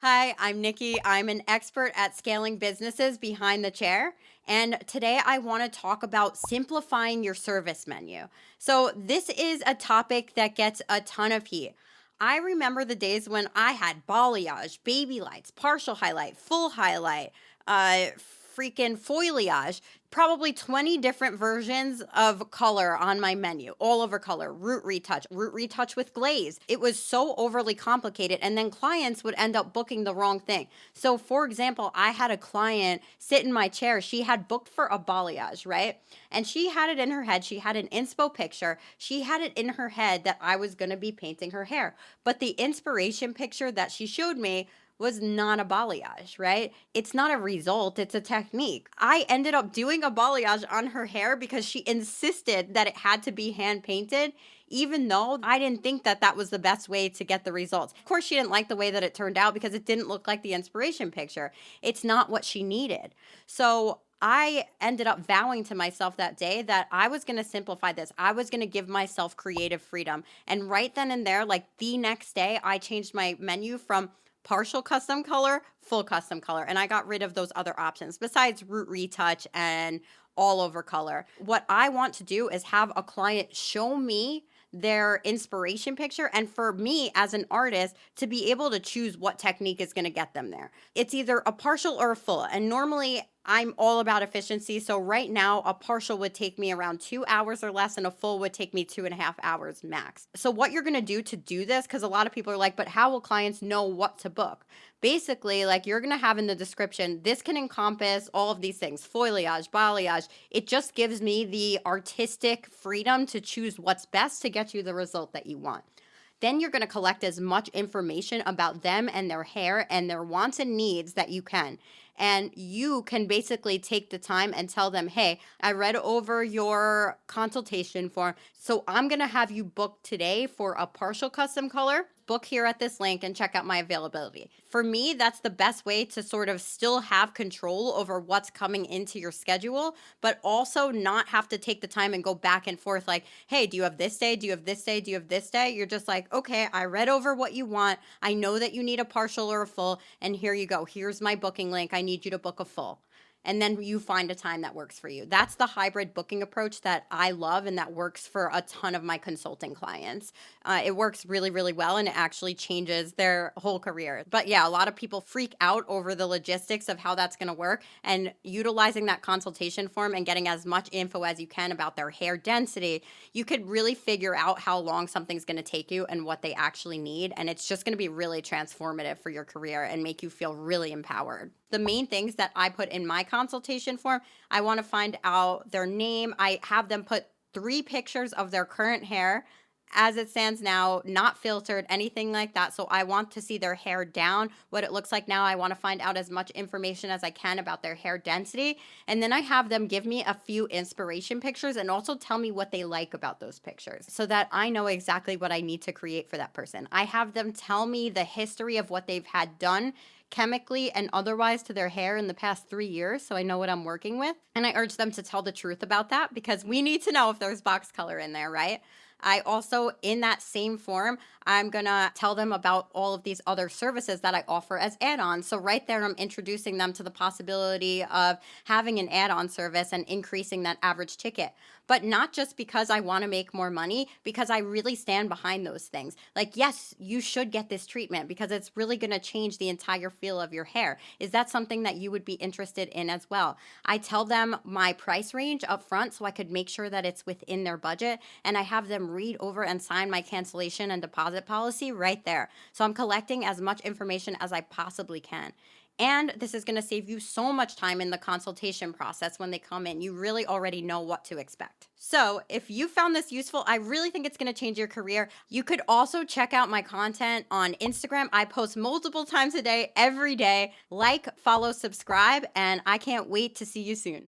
Hi, I'm Nikki. I'm an expert at scaling businesses behind the chair. And today I want to talk about simplifying your service menu. So, this is a topic that gets a ton of heat. I remember the days when I had balayage, baby lights, partial highlight, full highlight, freaking foliage, probably 20 different versions of color on my menu, all over color, root retouch with glaze. It was so overly complicated. And then clients would end up booking the wrong thing. So, for example, I had a client sit in my chair. She had booked for a balayage, right? And she had it in her head. She had an inspo picture. She had it in her head that I was going to be painting her hair. But the inspiration picture that she showed me was not a balayage, right? It's not a result, it's a technique. I ended up doing a balayage on her hair because she insisted that it had to be hand painted, even though I didn't think that that was the best way to get the results. Of course, she didn't like the way that it turned out because it didn't look like the inspiration picture. It's not what she needed. So, I ended up vowing to myself that day that I was going to simplify this. I was going to give myself creative freedom. And right then and there, like the next day, I changed my menu from partial custom color, full custom color. And I got rid of those other options besides root retouch and all over color. What I want to do is have a client show me their inspiration picture, and for me as an artist to be able to choose what technique is going to get them there. It's either a partial or a full. And normally I'm all about efficiency. So right now, a partial would take me around 2 hours or less, and a full would take me 2.5 hours max. So, what you're going to do this, because a lot of people are like, but how will clients know what to book? Basically, like you're going to have in the description, this can encompass all of these things: foliage, balayage. It just gives me the artistic freedom to choose what's best to get you the result that you want. Then you're going to collect as much information about them and their hair and their wants and needs that you can. And you can basically take the time and tell them, hey, I read over your consultation form. So I'm going to have you book today for a partial custom color. Book here at this link and check out my availability. For me, that's the best way to sort of still have control over what's coming into your schedule, but also not have to take the time and go back and forth like, hey, do you have this day? Do you have this day? Do you have this day? You're just like, okay, I read over what you want. I know that you need a partial or a full, and here you go. Here's my booking link. I need you to book a full. And then you find a time that works for you. That's the hybrid booking approach that I love and that works for a ton of my consulting clients. It works really, really well, and it actually changes their whole career. But yeah, a lot of people freak out over the logistics of how that's going to work, and utilizing that consultation form and getting as much info as you can about their hair density, you could really figure out how long something's going to take you and what they actually need. And it's just going to be really transformative for your career and make you feel really empowered. The main things that I put in my consultation form, I want to find out their name. I have them put 3 pictures of their current hair as it stands now, not filtered, anything like that. So I want to see their hair down, what it looks like now. I want to find out as much information as I can about their hair density. And then I have them give me a few inspiration pictures and also tell me what they like about those pictures so that I know exactly what I need to create for that person. I have them tell me the history of what they've had done chemically and otherwise to their hair in the past 3 years, so I know what I'm working with. And I urge them to tell the truth about that because we need to know if there's box color in there, right? I also, in that same form, I'm gonna tell them about all of these other services that I offer as add ons. So, right there, I'm introducing them to the possibility of having an add on service and increasing that average ticket. But not just because I wanna make more money, because I really stand behind those things. Like, yes, you should get this treatment because it's really gonna change the entire feel of your hair. Is that something that you would be interested in as well? I tell them my price range up front so I could make sure that it's within their budget, and I have them read over and sign my cancellation and deposit policy right there. So I'm collecting as much information as I possibly can. And this is going to save you so much time in the consultation process when they come in. You really already know what to expect. So, if you found this useful, I really think it's going to change your career. You could also check out my content on Instagram. I post multiple times a day, every day. Like, follow, subscribe, and I can't wait to see you soon.